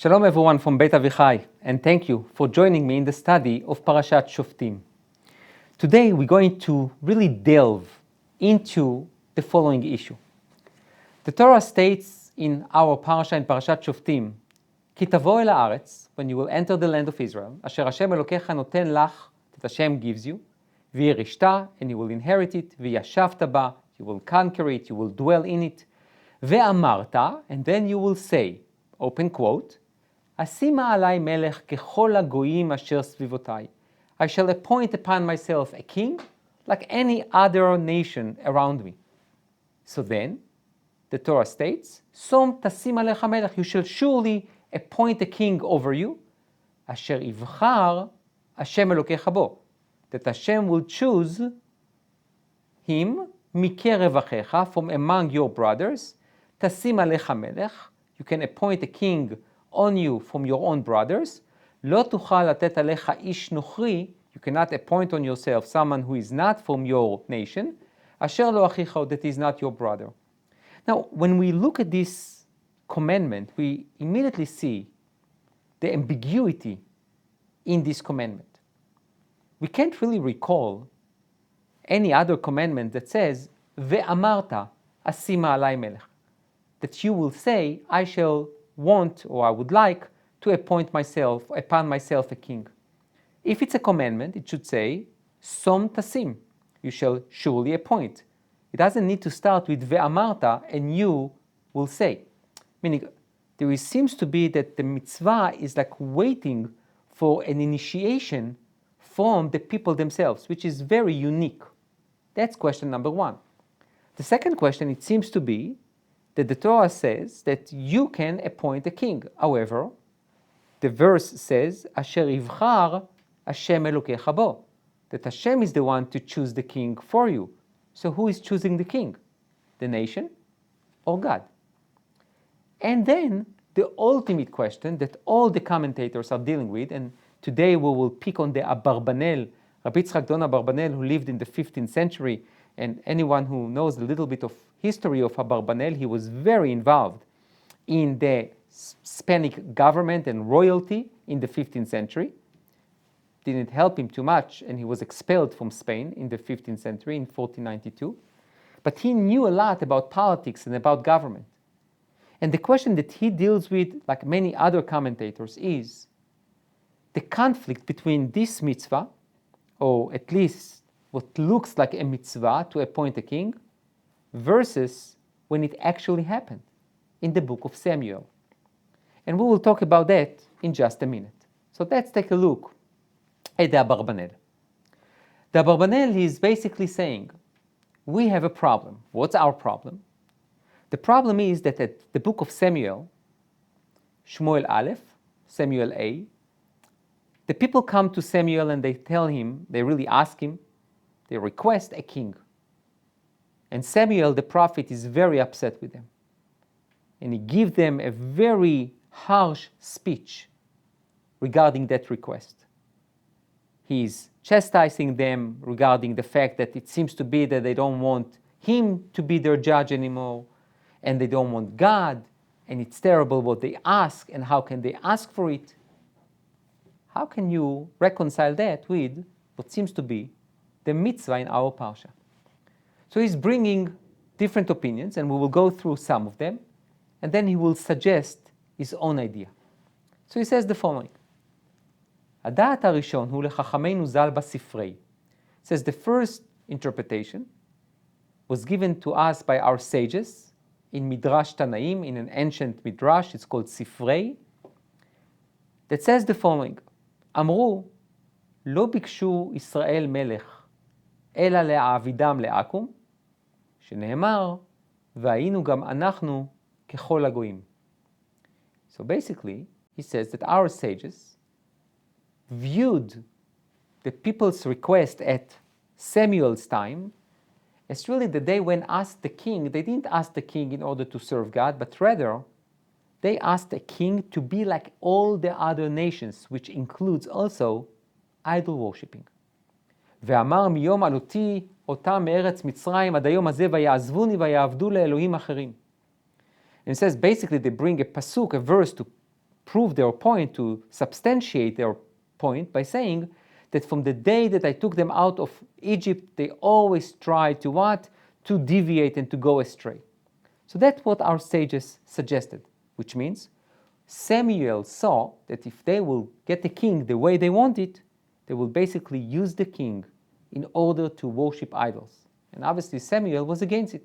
Shalom everyone from Beit and thank you for joining me in the study of Parashat Shoftim. Today we're going to really delve into the following issue. The Torah states in our Parasha, in Parashat Shoftim, Ki tavo el haaretz, when you will enter the land of Israel, asher Hashem Elokecha noten lach, that Hashem gives you, v'yirishta, and you will inherit it, v'yashavta ba, you will conquer it, you will dwell in it, ve'amarta, and then you will say, open quote, Asima alai melech kechol hagoyim asher svivotai. I shall appoint upon myself a king like any other nation around me. So then, the Torah states, Som tasim alecha melech, you shall surely appoint a king over you, asher ivchar Hashem Elokecha bo, that Hashem will choose him mikerev achecha, from among your brothers, tasim alecha melech, you can appoint a king on you from your own brothers. Lo tuchal latet alecha ish nochri, you cannot appoint on yourself someone who is not from your nation, asher lo achicha, that is not your brother. Now, when we look at this commandment, we immediately see the ambiguity in this commandment. We can't really recall any other commandment that says, ve'amarta asima alai melech, that you will say, I shall want, or I would like to appoint upon myself a king. If it's a commandment, it should say, Som tasim, you shall surely appoint. It doesn't need to start with ve'amarta, and you will say. Meaning, there seems to be that the mitzvah is like waiting for an initiation from the people themselves, which is very unique. That's question number one. The second question, it seems to be that the Torah says that you can appoint a king. However, the verse says, Asher ivchar Hashem Elokecha bo, that Hashem is the one to choose the king for you. So who is choosing the king? The nation or God? And then the ultimate question that all the commentators are dealing with, and today we will pick on the Abarbanel, Rabbi Yitzchak Don Abarbanel, who lived in the 15th century, and anyone who knows a little bit of history of Abarbanel, he was very involved in the Hispanic government and royalty in the 15th century. Didn't help him too much, and he was expelled from Spain in the 15th century in 1492. But he knew a lot about politics and about government. And the question that he deals with, like many other commentators, is the conflict between this mitzvah, or at least what looks like a mitzvah to appoint a king, versus when it actually happened in the book of Samuel. And we will talk about that in just a minute. So let's take a look at the Abarbanel. The Abarbanel is basically saying, we have a problem. What's our problem? The problem is that at the book of Samuel, Shmuel Aleph, Samuel A, the people come to Samuel and they tell him, they really ask him, they request a king. And Samuel, the prophet, is very upset with them. And he gives them a very harsh speech regarding that request. He's chastising them regarding the fact that it seems to be that they don't want him to be their judge anymore, and they don't want God, and it's terrible what they ask, and how can they ask for it? How can you reconcile that with what seems to be the mitzvah in our parsha? So he's bringing different opinions, and we will go through some of them, and then he will suggest his own idea. So he says the following. הדעת הראשון הוא לחכמינו ז"ל בספרי. Says the first interpretation was given to us by our sages in Midrash Tanaim, in an ancient Midrash, it's called Sifrei, that says the following. אמרו, לא ביקשו ישראל מלך, אלא להעבידם לעכו"ם, שנאמר, והיינו גם אנחנו ככל הגויים. So basically, he says that our sages viewed the people's request at Samuel's time as really that they, when asked the king, they didn't ask the king in order to serve God, but rather they asked the king to be like all the other nations, which includes also idol worshipping. ואמר מיום עלותי אותם מארץ מצרים עד היום הזה ויעזבוני ויעבדו לאלוהים אחרים. And it says basically they bring a pasuk, a verse to prove their point, to substantiate their point by saying that from the day that I took them out of Egypt, they always tried to what? To deviate and to go astray. So that's what our sages suggested, which means Samuel saw that if they will get the king the way they want it, they will basically use the king in order to worship idols. And obviously Samuel was against it.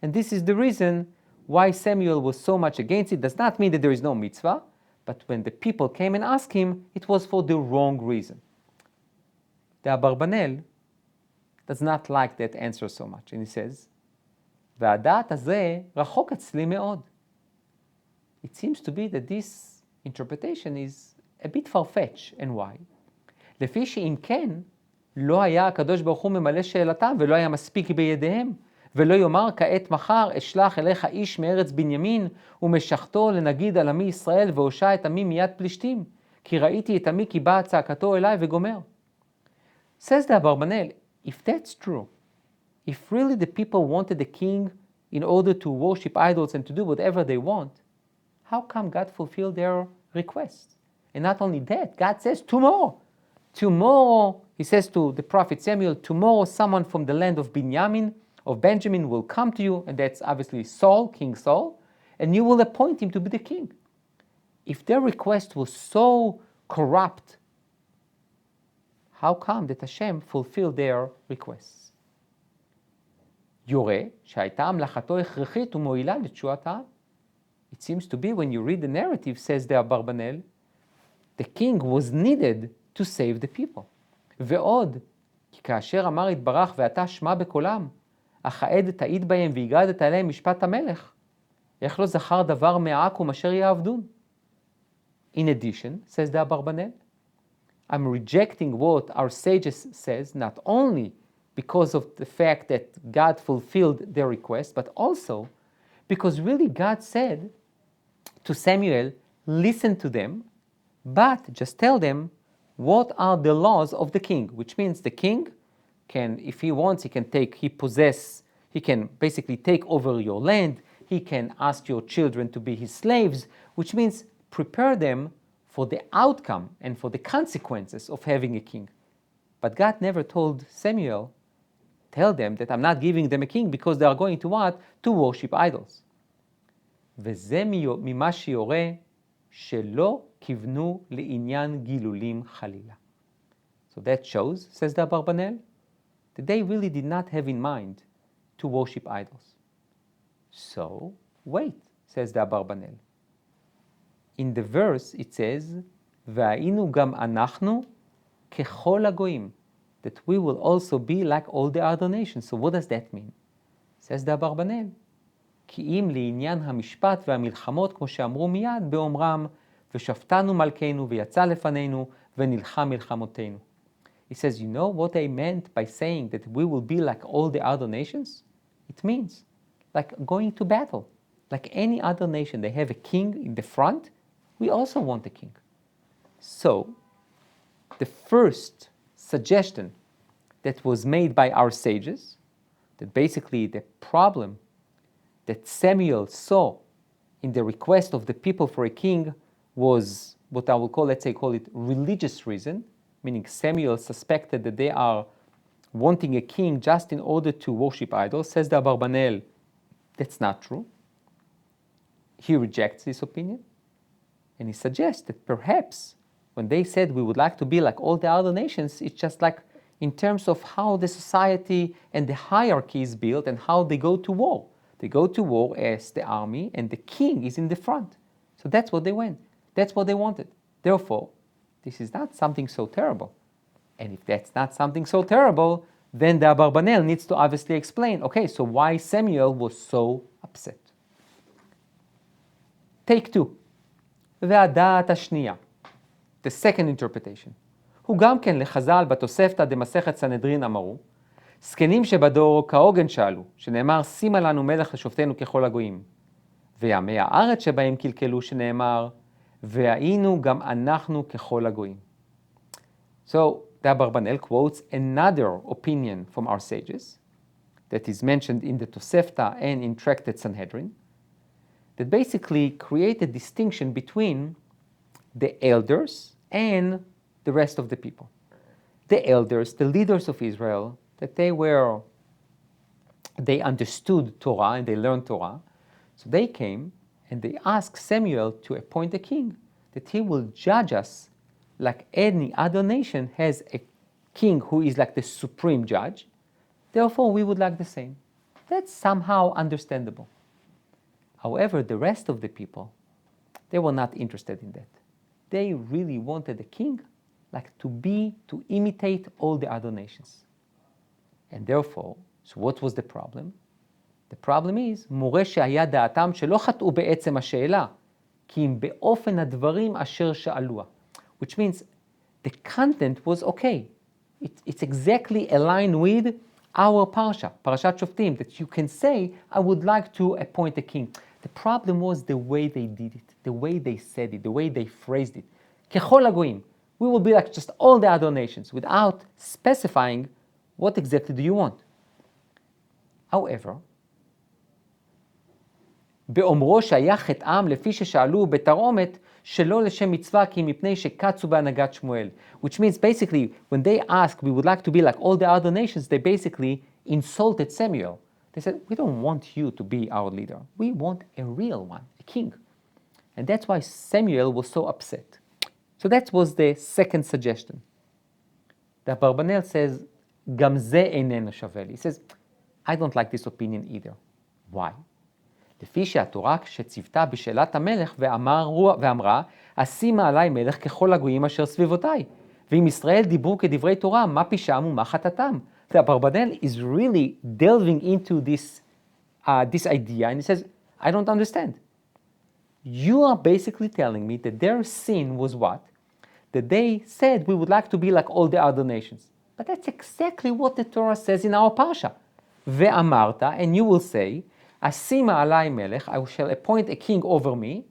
And this is the reason why Samuel was so much against it. Does not mean that there is no mitzvah, but when the people came and asked him, it was for the wrong reason. The Abarbanel does not like that answer so much, and he says, והדעת הזה רחוק אצלי מאוד. It seems to be that this interpretation is a bit far-fetched, and why? לפי שאם כן, לא היה הקדוש ברוך הוא ממלא שאלתם, ולא היה מספיק בידיהם, ולא יאמר כעת מחר אשלח אליך איש מארץ בנימין, ומשחתו לנגיד על עמי ישראל, והושע את עמי מיד פלישתים, כי ראיתי את עמי כי באה צעקתו אליי וגומר. Says the Abarbanel, if that's true, if really the people wanted the king in order to worship idols and to do whatever they want, how come God fulfilled their requests? And not only that, God says tomorrow, he says to the prophet Samuel, tomorrow someone from the land of Benjamin will come to you, and that's obviously Saul, King Saul, and you will appoint him to be the king. If their request was so corrupt, how come that Hashem fulfilled their requests? יורה שהייתה המלאכתו הכרחית ומועילה לתשועת העם. It seems to be, when you read the narrative, says the Abarbanel, the king was needed to save the people. ועוד, כי כאשר אמר יתברך ואתה שמע בקולם, אך העד תעיד בהם והגדת עליהם משפט המלך, איך לא זכר דבר מעכו"ם אשר יעבדון? In addition, says the Abarbanel, I'm rejecting what our sages says, not only because of the fact that God fulfilled their request, but also because really God said to Samuel, listen to them, but just tell them what are the laws of the king, which means the king can, if he wants, he can basically take over your land, he can ask your children to be his slaves, which means prepare them for the outcome and for the consequences of having a king. But God never told Samuel, tell them that I'm not giving them a king because they are going to what? To worship idols. וזה ממה שיורה שלא כיוונו לעניין גילולים חלילה. So that shows, says the Abarbanel, that they really did not have in mind to worship idols. So, wait, says the Abarbanel. In the verse it says, והיינו גם אנחנו ככל הגויים, that we will also be like all the other nations. So what does that mean? Says the Abarbanel, כי אם לעניין המשפט והמלחמות, כמו שאמרו מיד, באומרם, ושפטנו מלכנו ויצא לפנינו ונלחם מלחמותינו. He says, you know what they meant by saying that we will be like all the other nations? It means like going to battle. Like any other nation, they have a king in the front. We also want a king. So, the first suggestion that was made by our sages, that basically the problem that Samuel saw in the request of the people for a king was what I will call, call it religious reason, meaning Samuel suspected that they are wanting a king just in order to worship idols. Says the Abarbanel, that's not true. He rejects this opinion, and he suggests that perhaps when they said we would like to be like all the other nations, it's just like in terms of how the society and the hierarchy is built and how they go to war. They go to war as the army, and the king is in the front. So that's what they went. That's what they wanted. Therefore, this is not something so terrible. And if that's not something so terrible, then the Abarbanel needs to obviously explain, okay, so why Samuel was so upset. Take two. והדעת השנייה. The second interpretation. הוא גם כן לחז"ל בתוספתא דמסכת סנהדרין אמרו, זקנים שבדור כהוגן שאלו, שנאמר שימה לנו מלך לשופטנו ככל הגויים. ועמי הארץ שבהם קלקלו, שנאמר, והיינו גם אנחנו ככל הגויים. So, the Abarbanel quotes another opinion from our sages that is mentioned in the Tosefta and in Tractate Sanhedrin, that basically create a distinction between the elders and the rest of the people. The elders, the leaders of Israel, that they understood Torah and they learned Torah. So they came and they asked Samuel to appoint a king, that he will judge us like any other nation has a king who is like the supreme judge. Therefore, we would like the same. That's somehow understandable. However, the rest of the people, they were not interested in that. They really wanted a king like to imitate all the other nations. And therefore, so what was the problem? The problem is, מורה שהיה דעתם שלא חטאו בעצם השאלה, כי אם באופן הדברים אשר שאלוה. Which means the content was okay. It's exactly aligned with our Parashat Shoftim, that you can say, I would like to appoint a king. The problem was the way they did it, the way they said it, the way they phrased it. ככל הגויים. We will be like just all the other nations, without specifying what exactly do you want. However, באומרו שהיה חטאם לפי ששאלו בתרעומת שלא לשם מצווה כי מפני שקצו בהנהגת שמואל. Which means basically, when they asked, we would like to be like all the other nations, they basically insulted Samuel. They said, we don't want you to be our leader. We want a real one, a king. And that's why Samuel was so upset. So that was the second suggestion. The Abarbanel says, גם זה איננו שווה לי. He says, I don't like this opinion either. Why? לפי שהתורה שציוותה בשאלת המלך ואמרה, אשימה עלי מלך ככל הגויים אשר סביבותיי. ואם ישראל דיברו כדברי תורה, מה פשעם ומה חטאתם? The Abarbanel is really delving into this idea, and he says, I don't understand. You are basically telling me that their sin was what? That they said we would like to be like all the other nations. But that's exactly what the Torah says in our Parsha. ואמרת, and you will say, אשימה עלי מלך, I shall appoint a king over me,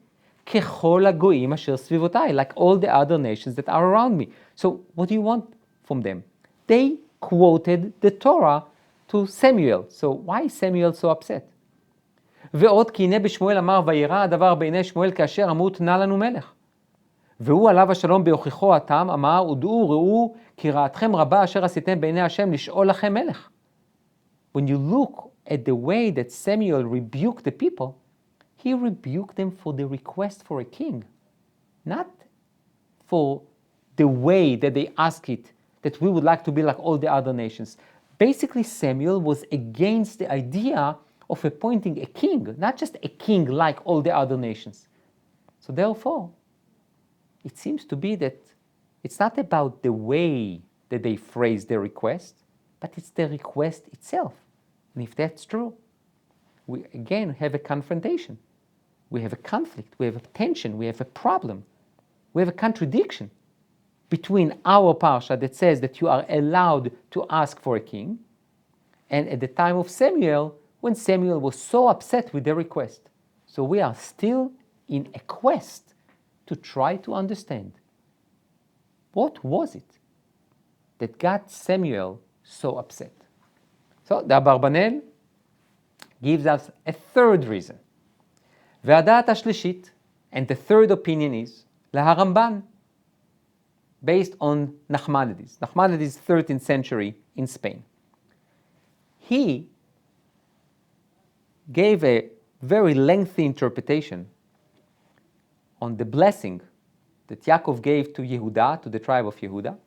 ככל הגויים אשר סביבותיי, like all the other nations that are around me. So what do you want from them? They quoted the Torah to Samuel. So why is Samuel so upset? ועוד כי הנה בשמואל אמר, וירא הדבר בעיני שמואל כאשר אמרו תנה לנו מלך. והוא עליו השלום בהוכיחו התם, אמר, ודעו ראו כי רעתכם רבה אשר עשיתם בעיני השם לשאול לכם מלך. When you look at the way that Samuel rebuked the people, he rebuked them for the request for a king, not for the way that they ask it, that we would like to be like all the other nations. Basically, Samuel was against the idea of appointing a king, not just a king like all the other nations. So therefore, it seems to be that it's not about the way that they phrase their request, but it's the request itself. And if that's true, we again have a confrontation. We have a conflict, we have a tension, we have a problem, we have a contradiction between our Parsha that says that you are allowed to ask for a king, and at the time of Samuel, when Samuel was so upset with the request. So we are still in a quest to try to understand what was it that got Samuel so upset. So the Abarbanel gives us a third reason. והדעת השלישית, and the third opinion is, להרמב"ן, based on Nachmanides. Nachmanides, 13th century in Spain. He gave a very lengthy interpretation on the blessing that Yaakov gave to Yehuda, to the tribe of Yehuda,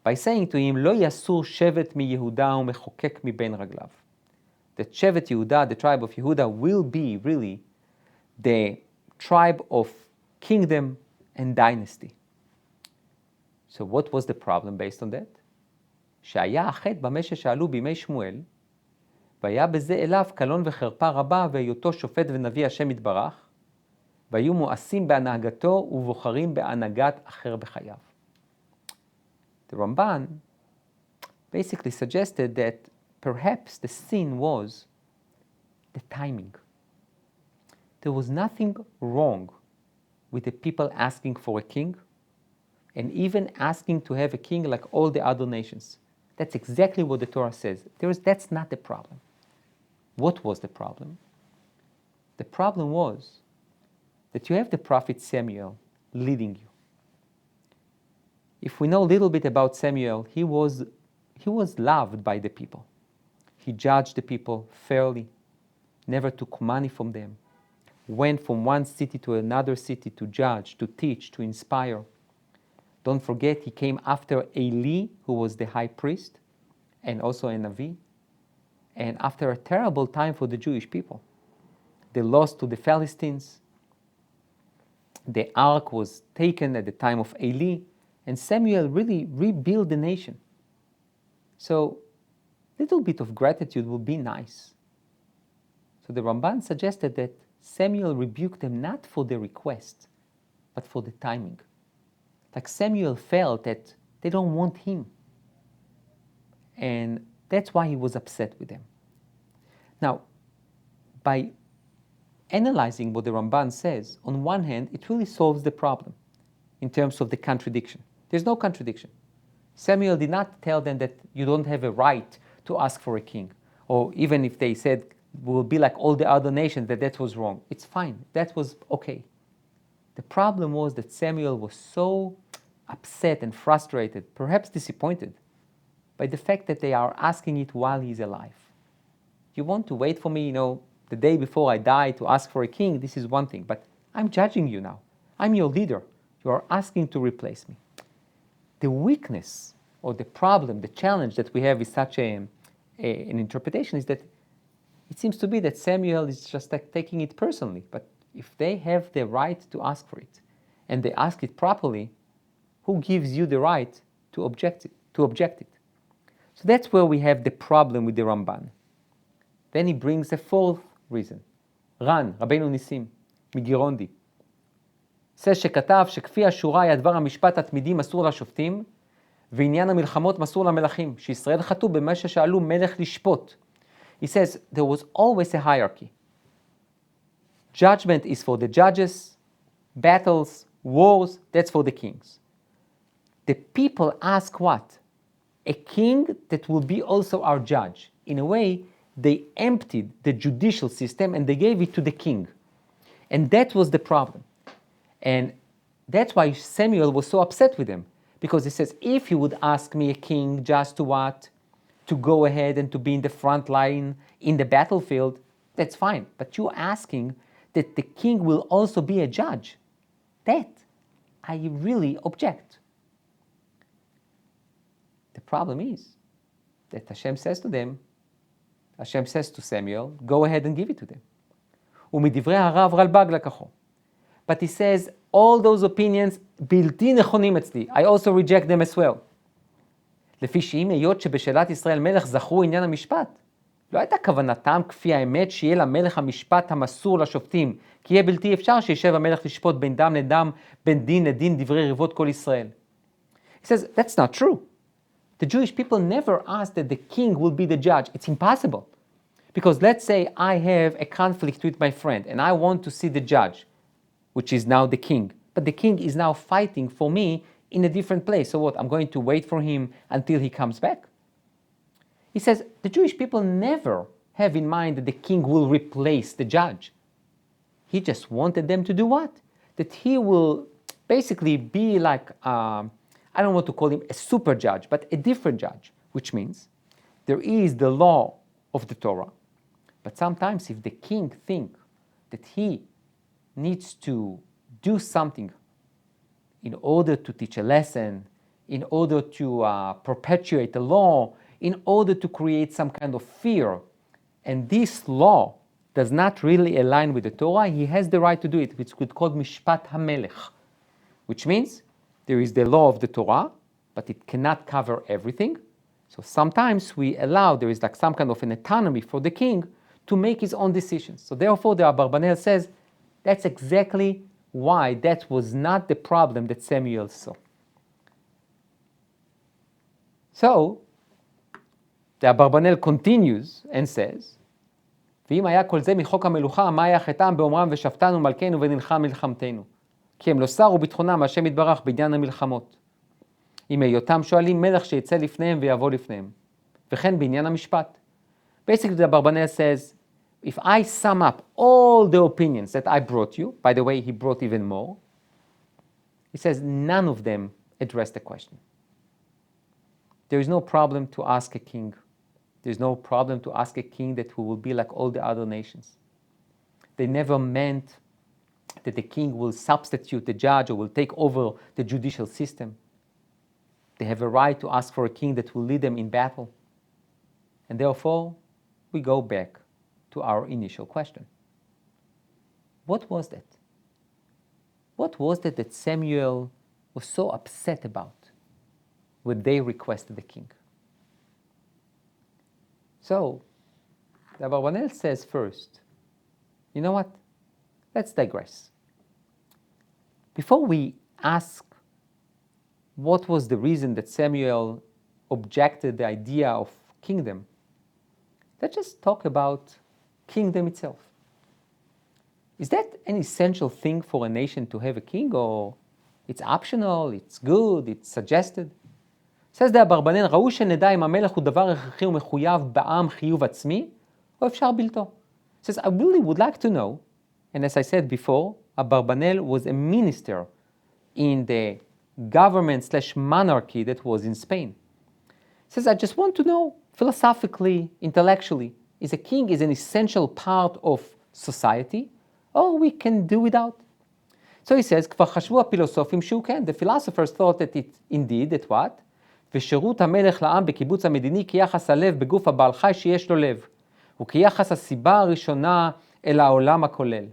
by saying to him, לא יסור שבט מיהודה ומחוקק מבין רגליו. That Shevet Yehuda, the tribe of Yehuda, will be really the tribe of kingdom and dynasty. So what was the problem based on that? שהיה החטא במה ששאלו בימי שמואל, והיה בזה אליו קלון וחרפה רבה, והיותו שופט ונביא השם יתברך, והיו מואסים בהנהגתו ובוחרים בהנהגת אחר בחייו. The Ramban basically suggested that perhaps the sin was the timing. There was nothing wrong with the people asking for a king and even asking to have a king like all the other nations. That's exactly what the Torah says. That's not the problem. What was the problem? The problem was that you have the prophet Samuel leading you. If we know a little bit about Samuel, he was loved by the people. He judged the people fairly, never took money from them, went from one city to another city to judge, to teach, to inspire. Don't forget, he came after Eli, who was the high priest, and also a Navi, and after a terrible time for the Jewish people. They lost to the Philistines. The ark was taken at the time of Eli, and Samuel really rebuilt the nation. So, a little bit of gratitude would be nice. So the Ramban suggested that Samuel rebuked them not for the request, but for the timing. Like Samuel felt that they don't want him. And that's why he was upset with them. Now, by analyzing what the Ramban says, on one hand, it really solves the problem in terms of the contradiction. There's no contradiction. Samuel did not tell them that you don't have a right to ask for a king. Or even if they said, we'll be like all the other nations, that was wrong. It's fine. That was okay. The problem was that Samuel was so upset and frustrated, perhaps disappointed, by the fact that they are asking it while he's alive. You want to wait for me, the day before I die to ask for a king, this is one thing. But I'm judging you now. I'm your leader. You are asking to replace me. The weakness or the problem, the challenge that we have with such an interpretation is that it seems to be that Samuel is just like taking it personally. But if they have the right to ask for it, and they ask it properly, who gives you the right to object it? So that's where we have the problem with the Ramban. Then he brings a fourth reason. רן, רבינו ניסים, מגירונדי, זה שכתב שכפי השורה היה דבר המשפט התמידי מסור לשופטים, ועניין המלחמות מסור למלכים, שישראל חטאו במה ששאלו מלך לשפוט. He says there was always a hierarchy. Judgment is for the judges, battles, wars, that's for the kings. The people ask what? A king that will be also our judge. In a way, they emptied the judicial system and they gave it to the king. And that was the problem. And that's why Samuel was so upset with him. Because he says, if you would ask me a king just to what? To go ahead and to be in the front line in the battlefield, that's fine. But you're asking that the king will also be a judge. That I really object. The problem is that Hashem says to Samuel, go ahead and give it to them. ומדברי הרב רלב"ג לקחו. But he says, all those opinions בלתי נכונים אצלי. I also reject them as well. לפי שאם היות שבשאלת ישראל מלך זכרו עניין המשפט, לא הייתה כוונתם כפי האמת שיהיה למלך המשפט המסור לשופטים, כי יהיה בלתי אפשר שישב המלך לשפוט בין דם לדם, בין דין לדין דברי ריבות כל ישראל. He says, that's not true. The Jewish people never asked that the king will be the judge. It's impossible. Because let's say I have a conflict with my friend and I want to see the judge, which is now the king. But the king is now fighting for me in a different place. So what? I'm going to wait for him until he comes back? He says the Jewish people never have in mind that the king will replace the judge. He just wanted them to do what? That he will basically be like, I don't want to call him a super judge, but a different judge, which means there is the law of the Torah. But sometimes if the king thinks that he needs to do something in order to teach a lesson, in order to perpetuate the law, in order to create some kind of fear, and this law does not really align with the Torah, he has the right to do it, which we call mishpat hamelech, which means there is the law of the Torah, but it cannot cover everything. So sometimes we allow, there is like some kind of an autonomy for the king to make his own decisions. So therefore the Abarbanel says, that's exactly why that was not the problem that Samuel saw. So the Abarbanel continues and says, ואם היה כל זה מחוק המלוכה, מה היה חטאם באומרם ושפטנו מלכנו ונלחם מלחמתנו? כי הם לא סרו ביטחונם השם יתברך בעניין המלחמות. אם היותם שואלים מלך שיצא לפניהם ויבוא לפניהם. וכן בעניין המשפט. Basically the Abarbanel says, if I sum up all the opinions that I brought you, by the way, he brought even more, he says none of them address the question. There is no problem to ask a king. There's no problem to ask a king that who will be like all the other nations. They never meant that the king will substitute the judge or will take over the judicial system. They have a right to ask for a king that will lead them in battle. And therefore, we go back to our initial question. What was that? What was it that Samuel was so upset about when they requested the king? So, the Abarbanel says first, you know what? Let's digress. Before we ask what was the reason that Samuel objected the idea of kingdom, let's just talk about kingdom itself. Is that an essential thing for a nation to have a king, or it's optional, it's good, it's suggested? Says the Abarbanel, ראו שנדע אם המלך הוא דבר הכרחי ומחויב בעם חיוב עצמי, או אפשר בלתו. Says, I really would like to know, and as I said before, Abarbanel was a minister in the government/monarchy that was in Spain. Says, I just want to know, philosophically, intellectually, is a king is an essential part of society, or we can do without? So he says, כבר חשבו הפילוסופים שהוא כן. The philosophers thought that it indeed, that what? ושירות המלך לעם בקיבוץ המדיני כיחס הלב בגוף הבעל חי שיש לו לב, וכיחס הסיבה הראשונה אל העולם הכולל.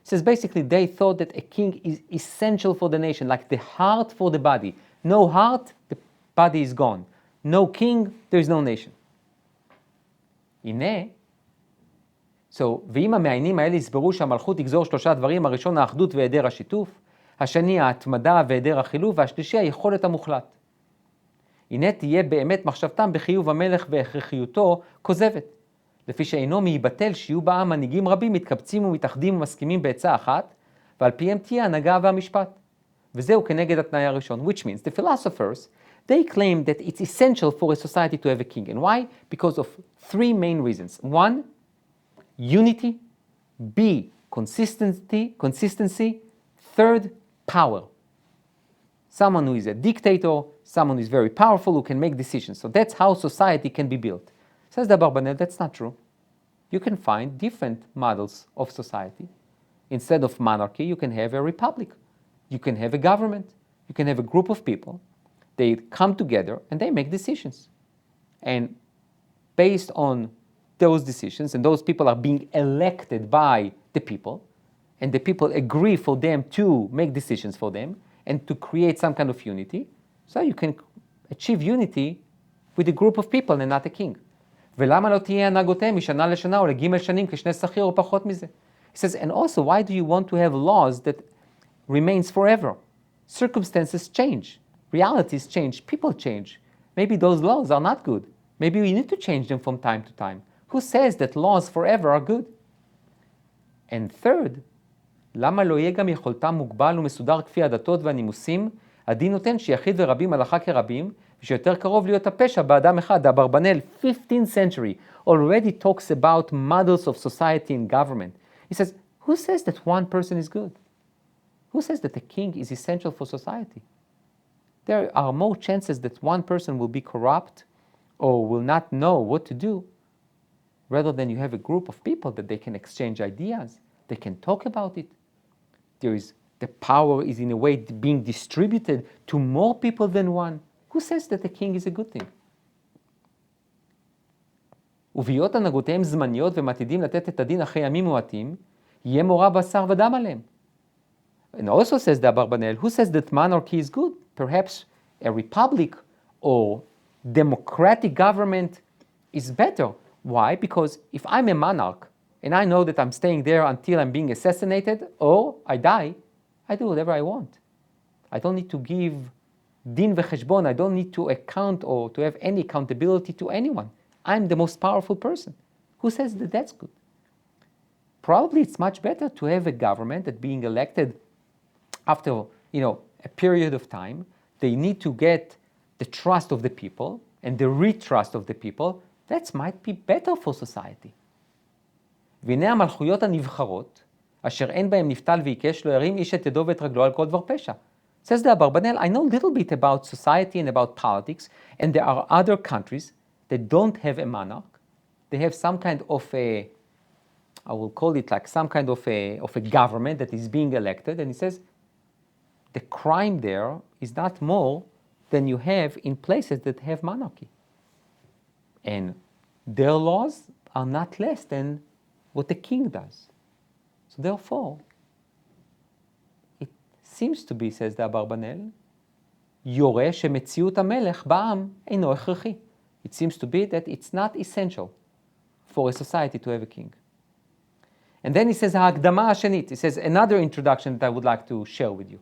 Says basically they thought that a king is essential for the nation, like the heart for the body. No heart, the body is gone. No king, there is no nation. הנה, ואם המעיינים האלה יסברו שהמלכות תגזור שלושה דברים, הראשון האחדות והיעדר השיתוף, השני ההתמדה והיעדר החילוף, והשלישי היכולת המוחלט. הנה תהיה באמת מחשבתם בחיוב המלך והכרחיותו כוזבת, לפי שאינו מייבטל שיהיו בעם מנהיגים רבים מתקבצים ומתאחדים ומסכימים בעצה אחת, ועל פיהם תהיה הנהגה והמשפט. וזהו כנגד התנאי הראשון, which means the philosophers, they claim that it's essential for a society to have a king. And why? Because of three main reasons. One, unity. B, consistency. Third, power. Someone who is a dictator, someone who is very powerful, who can make decisions. So that's how society can be built. Says the Abarbanel, that's not true. You can find different models of society. Instead of monarchy, you can have a republic. You can have a government. You can have a group of people. They come together and they make decisions. And based on those decisions, and those people are being elected by the people, and the people agree for them to make decisions for them, and to create some kind of unity, so you can achieve unity with a group of people and not a king. ולמה לא תהיה הנהגותיהם משנה לשנה או לג' שנים כשני שכיר או פחות מזה? He says, and also, why do you want to have laws that remains forever? Circumstances change, realities change, people change. Maybe those laws are not good. Maybe we need to change them from time to time. Who says that laws forever are good? And third, למה לא יהיה גם יכולתם מוגבל ומסודר כפי הדתות והנימוסים? הדין נותן שיחיד ורבים הלכה כרבים, ושיותר קרוב להיות הפשע באדם אחד. אברבנאל, 15th century, already talks about models of society and government. He says, who says that one person is good? Who says that a king is essential for society? There are more chances that one person will be corrupt or will not know what to do, rather than you have a group of people that they can exchange ideas, they can talk about it. The power is in a way being distributed to more people than one. Who says that a king is a good thing? ובהיות הנהגותיהם זמניות ומתידים לתת את הדין אחרי ימים מועטים, יהיה מורא בשר ודם עליהם. And also says the Abarbanel, who says that monarchy is good? Perhaps a republic or democratic government is better. Why? Because if I'm a monarch and I know that I'm staying there until I'm being assassinated or I die, I do whatever I want. I don't need to give din v'cheshbon. I don't need to account or to have any accountability to anyone. I'm the most powerful person. Who says that that's good? Probably it's much better to have a government that being elected after a period of time. They need to get the trust of the people and the retrust of the people. That might be better for society. והנה המלכויות הנבחרות, אשר אין בהם נפתל ועיקש, לא ירים איש את ידו ואת רגלו על כל דבר פשע. Says the Abarbanel, I know a little bit about society and about politics, and there are other countries that don't have a monarch. They have some kind of a, I will call it like some kind of a government that is being elected. And he says, the crime there is not more than you have in places that have monarchy. And their laws are not less than what the king does. So therefore, it seems to be, says the Abarbanel, יורה שמציאות המלך בעם אינו הכרחי. It seems to be that it's not essential for a society to have a king. And then he says, ההקדמה השנית. He says, another introduction that I would like to share with you.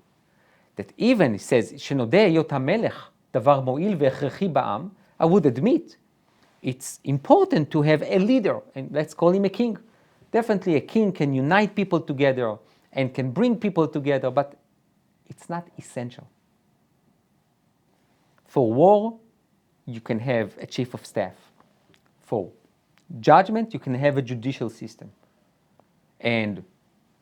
That even, he says, שנודע היות המלך דבר מועיל והכרחי בעם, I would admit, it's important to have a leader, and let's call him a king. Definitely a king can unite people together and can bring people together, but it's not essential. For war, you can have a chief of staff. For judgment, you can have a judicial system. And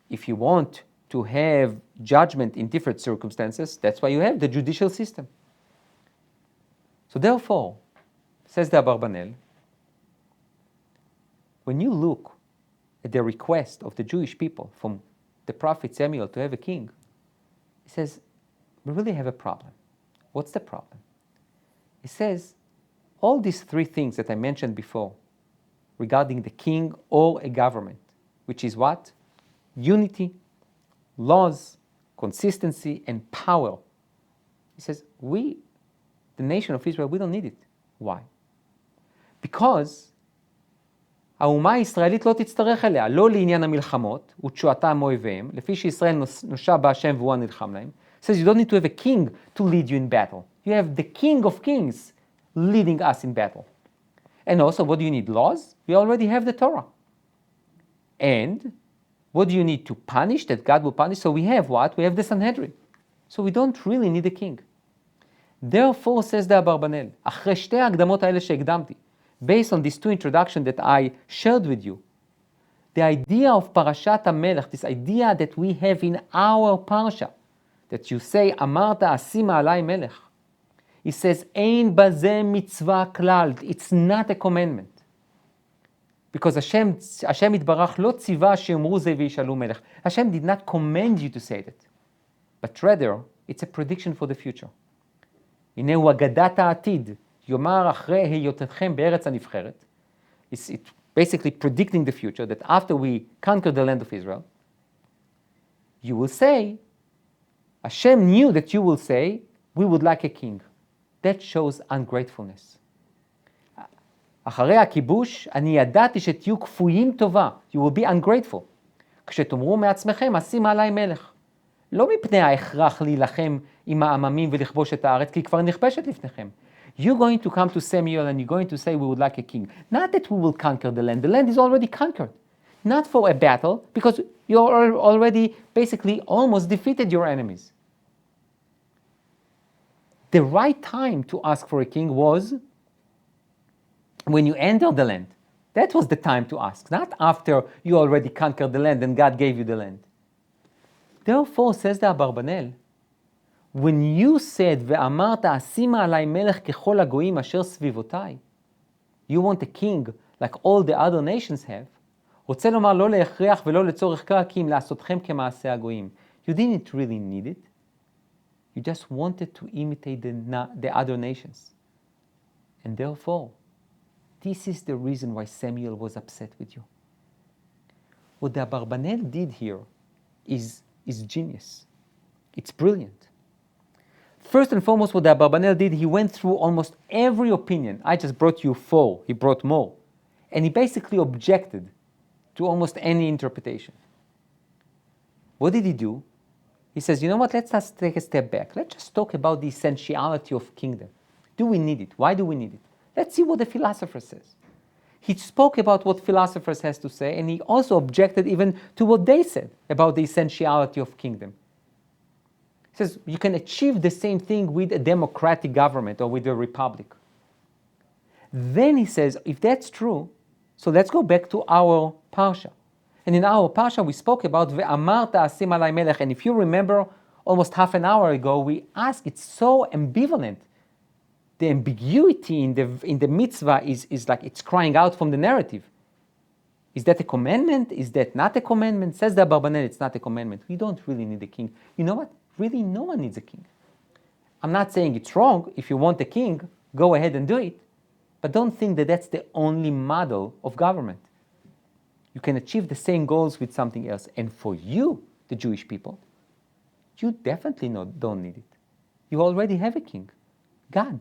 if you want to have judgment in different circumstances, that's why you have the judicial system. So therefore, says the Abarbanel, when you look at the request of the Jewish people from the prophet Samuel to have a king, he says, we really have a problem. What's the problem? He says, all these three things that I mentioned before regarding the king or a government, which is what? Unity, laws, consistency, and power. He says, we, the nation of Israel, we don't need it. Why? Because האומה הישראלית לא תצטרך אליה, לא לעניין המלחמות ותשועתם מאויביהם, לפי שישראל נושע בהשם והוא הנלחם להם. Says you don't need to have a king to lead you in battle. You have the King of Kings leading us in battle. And also, what do you need? Laws? We already have the Torah. And what do you need to punish that God will punish? So we have what? We have the Sanhedrin. So we don't really need a king. Therefore, says the Abarbanel, אחרי שתי ההקדמות האלה שהקדמתי, based on these two introductions that I shared with you, the idea of Parashat HaMelech, this idea that we have in our Parsha, that you say, אמרת אשימה עלי מלך, he says, אין בזה מצווה כלל, it's not a commandment. Because Hashem יתברך לא ציווה שאמרו זה וישאלו מלך. Hashem did not command you to say that, but rather, it's a prediction for the future. הנה הוא אגדת העתיד, יאמר אחרי היותכם בארץ הנבחרת. It's basically predicting the future, that after we conquer the land of Israel, you will say, Hashem knew that you will say, we would like a king. That shows ungratefulness. אחרי הכיבוש, אני ידעתי שתהיו כפויים טובה. You will be ungrateful. כשתאמרו מעצמכם, אשימה עלי מלך. לא מפני ההכרח להילחם עם העממים ולכבוש את הארץ, כי כבר נכבשת לפניכם. You're going to come to Samuel and you're going to say we would like a king. Not that we will conquer the land. The land is already conquered. Not for a battle, because you already basically almost defeated your enemies. The right time to ask for a king was when you enter the land. That was the time to ask, not after you already conquered the land and God gave you the land. Therefore, says the Abarbanel, when you said, ואמרת, אשימה עלי מלך ככל הגויים אשר סביבותיי, you want a king like all the other nations have, רוצה לומר לא להכרח ולא לצורך קרא, כי אם לעשותכם כמעשה הגויים. You didn't really need it. You just wanted to imitate the other nations. And therefore, this is the reason why Samuel was upset with you. What the Abarbanel did here is genius. It's brilliant. First and foremost, what the Abarbanel did, he went through almost every opinion. I just brought you 4. He brought more. And he basically objected to almost any interpretation. What did he do? He says, you know what, let's just take a step back. Let's just talk about the essentiality of kingdom. Do we need it? Why do we need it? Let's see what the philosopher says. He spoke about what philosophers has to say, and he also objected even to what they said about the essentiality of kingdom. He says, you can achieve the same thing with a democratic government or with a republic. Then he says, if that's true, so let's go back to our Parsha. And in our Parsha, we spoke about Ve'amarta asim alai melech. And if you remember, almost half an hour ago, we asked, it's so ambivalent. The ambiguity in the mitzvah is like it's crying out from the narrative. Is that a commandment? Is that not a commandment? Says the Abarbanel, it's not a commandment. We don't really need a king. You know what? Really, no one needs a king. I'm not saying it's wrong. If you want a king, go ahead and do it. But don't think that that's the only model of government. You can achieve the same goals with something else. And for you, the Jewish people, you definitely don't need it. You already have a king, God.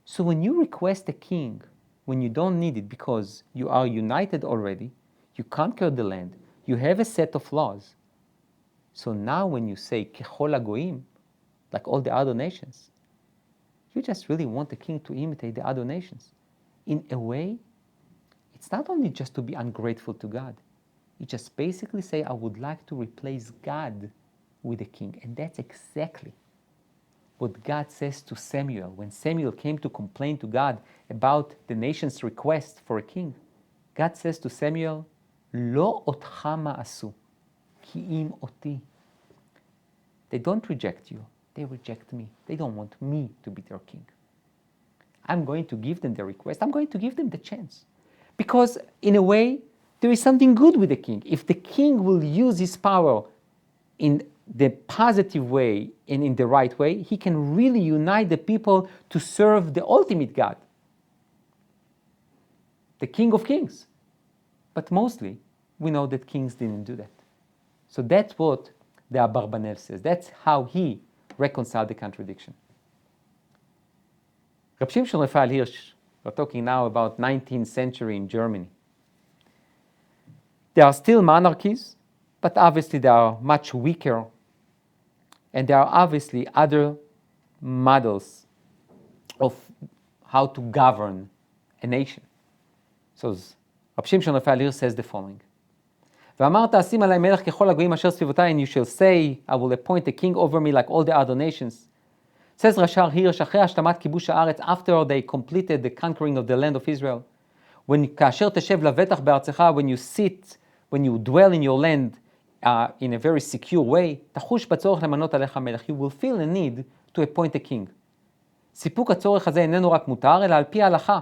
So when you request a king, when you don't need it because you are united already, you conquered the land, you have a set of laws. So now when you say kechol hagoyim, like all the other nations, you just really want the king to imitate the other nations. In a way, it's not only just to be ungrateful to God. You just basically say, I would like to replace God with a king. And that's exactly what God says to Samuel. When Samuel came to complain to God about the nation's request for a king, God says to Samuel, Lo otcha ma'asu, ki im oti. They don't reject you, they reject me. They don't want me to be their king. I'm going to give them the request. I'm going to give them the chance. Because in a way, there is something good with the king. If the king will use his power in the positive way and in the right way, he can really unite the people to serve the ultimate God, the King of Kings. But mostly, we know that kings didn't do that. So that's what the Abarbanel says. That's how he reconciled the contradiction. Reb Shimshon Raphael Hirsch, we're talking now about 19th century in Germany. There are still monarchies, but obviously they are much weaker. And there are obviously other models of how to govern a nation. So Reb Shimshon Raphael Hirsch says the following. ואמרת אשים עלי מלך ככל הגויים אשר סביבותי, and you shall say, I will appoint a king over me like all the other nations. Says Rashar Hirsch, אחרי השלמת כיבוש הארץ, after they completed the conquering of the land of Israel, כאשר תשב לבטח בארצך, when you dwell in your land in a very secure way, תחוש בצורך למנות עליך מלך. You will feel a need to appoint a king. סיפוק הצורך הזה איננו רק מותר, אלא על פי ההלכה,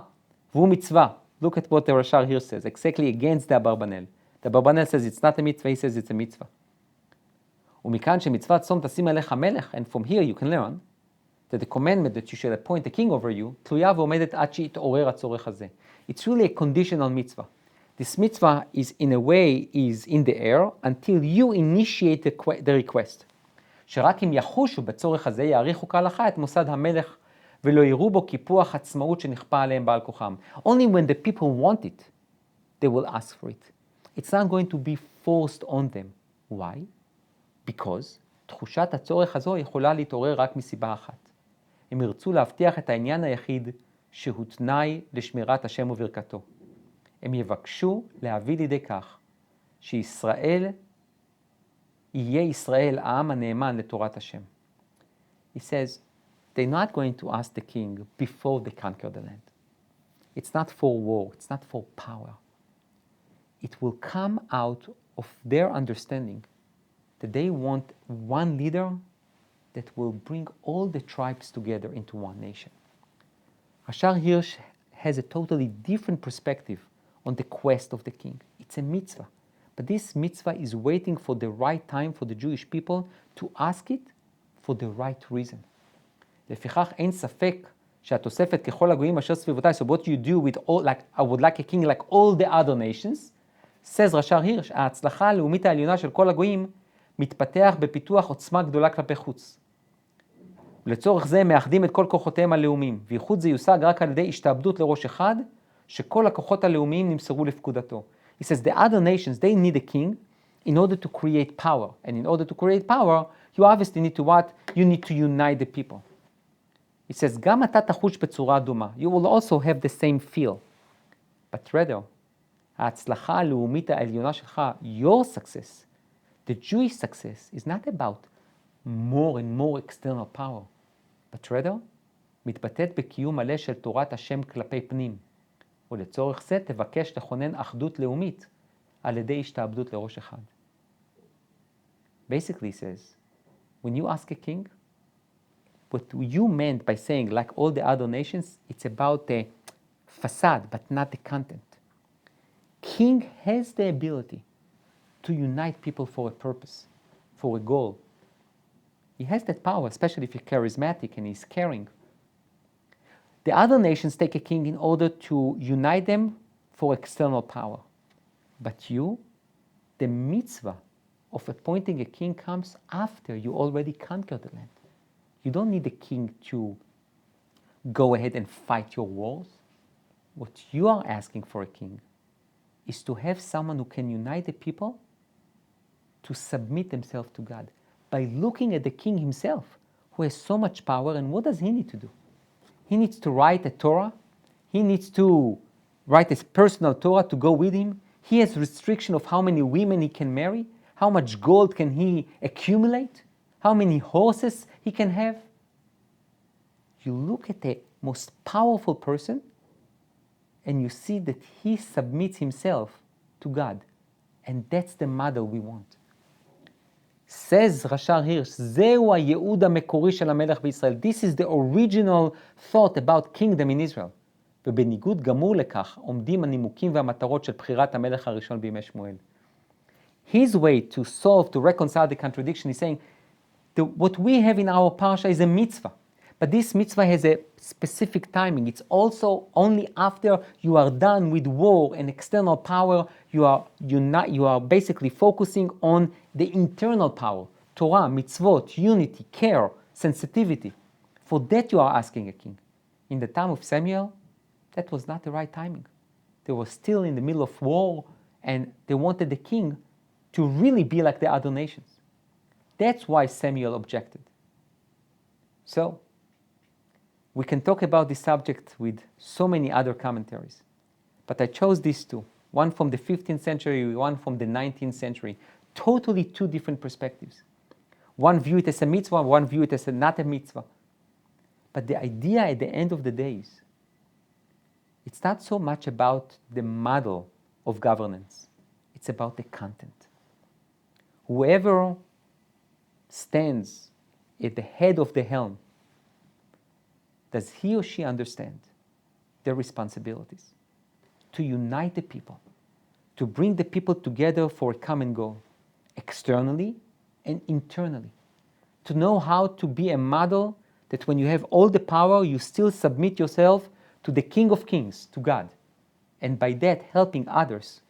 והוא מצווה. Look at what the Rashar Hirsch says, exactly against the Abarbanel. The Abarbanel says it's not a mitzvah, he says it's a mitzvah. ומכאן שמצוות צום תשים עליך מלך, and from here you can learn that the commandment that you shall appoint a king over you, תלויה ועומדת עד שיתעורר הצורך הזה. It's really a conditional mitzvah. This mitzvah is in a way is in the air until you initiate the request. שרק אם יחושו בצורך הזה יעריכו כהלכה את מוסד המלך ולא יראו בו קיפוח עצמאות שנכפה עליהם בעל כוחם. Only when the people want it, they will ask for it. It's not going to be forced on them. Why? Because תחושת הצורך הזו יכולה להתעורר רק מסיבה אחת. הם ירצו להבטיח את העניין היחיד שהוא תנאי לשמירת השם וברכתו. הם יבקשו להביא לידי כך שישראל יהיה ישראל העם הנאמן לתורת השם. He says, they're not going to ask the king before they conquer the land. It's not for war, it's not for power. It will come out of their understanding that they want one leader that will bring all the tribes together into one nation. Rashar Hirsch has a totally different perspective on the quest of the king. It's a mitzvah. But this mitzvah is waiting for the right time for the Jewish people to ask it for the right reason. לפיכך אין ספק שהתוספת ככל הגויים אשר סביבותיי, so what you do with all, like, I would like a king like all the other nations, says רש"ר הירש, ההצלחה הלאומית העליונה של כל הגויים מתפתח בפיתוח עוצמה גדולה כלפי חוץ. ולצורך זה מאחדים את כל כוחותיהם הלאומיים, וייחוד זה יושג רק על ידי השתעבדות לראש אחד, שכל הכוחות הלאומיים נמסרו לפקודתו. He says the other nations, they need a king in order to create power. And in order to create power, you obviously need to what? You need to unite the people. He says, גם אתה תחוש בצורה דומה. You will also have the same feel. But rather, ההצלחה הלאומית העליונה שלך, your success, the Jewish success, is not about more and more external power, but rather, מתבטאת בקיום מלא של תורת השם כלפי פנים. ולצורך זה תבקש לכונן אחדות לאומית על ידי השתעבדות לראש אחד. Basically, he says, When you ask a king, what you meant by saying, like all the other nations, it's about the facade, but not the content. King has the ability to unite people for a purpose, for a goal. He has that power, especially if he's charismatic and he's caring. The other nations take a king in order to unite them for external power. But you, the mitzvah of appointing a king comes after you already conquered the land. You don't need a king to go ahead and fight your wars. What you are asking for a king is to have someone who can unite the people to submit themselves to God by looking at the king himself, who has so much power. And what does he need to do? He needs to write a Torah. He needs to write his personal Torah to go with him. He has restriction of how many women he can marry, how much gold can he accumulate, how many horses he can have. You look at the most powerful person and you see that he submits himself to God. And that's the model we want. Says Rashar Hirsch, זהו הייעוד המקורי של המלך בישראל. This is the original thought about kingdom in Israel. ובניגוד גמור לכך עומדים הנימוקים והמטרות של בחירת המלך הראשון בימי שמואל. His way to solve, to reconcile the contradiction is saying, what we have in our parsha is a mitzvah. But this mitzvah has a specific timing. It's also only after you are done with war and external power, you are basically focusing on the internal power, Torah, mitzvot, unity, care, sensitivity. For that you are asking a king. In the time of Samuel, that was not the right timing. They were still in the middle of war, and they wanted the king to really be like the other nations. That's why Samuel objected. So, we can talk about this subject with so many other commentaries, but I chose these two, one from the 15th century, one from the 19th century, totally two different perspectives. One view it as a mitzvah, one view it as not a mitzvah. But the idea at the end of the day is, it's not so much about the model of governance, it's about the content. Whoever stands at the head of the helm, does he or she understand their responsibilities to unite the people, to bring the people together for a common goal, externally and internally, to know how to be a model that when you have all the power, you still submit yourself to the King of Kings, to God, and by that helping others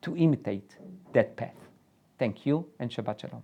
to imitate that path. Thank you, and Shabbat Shalom.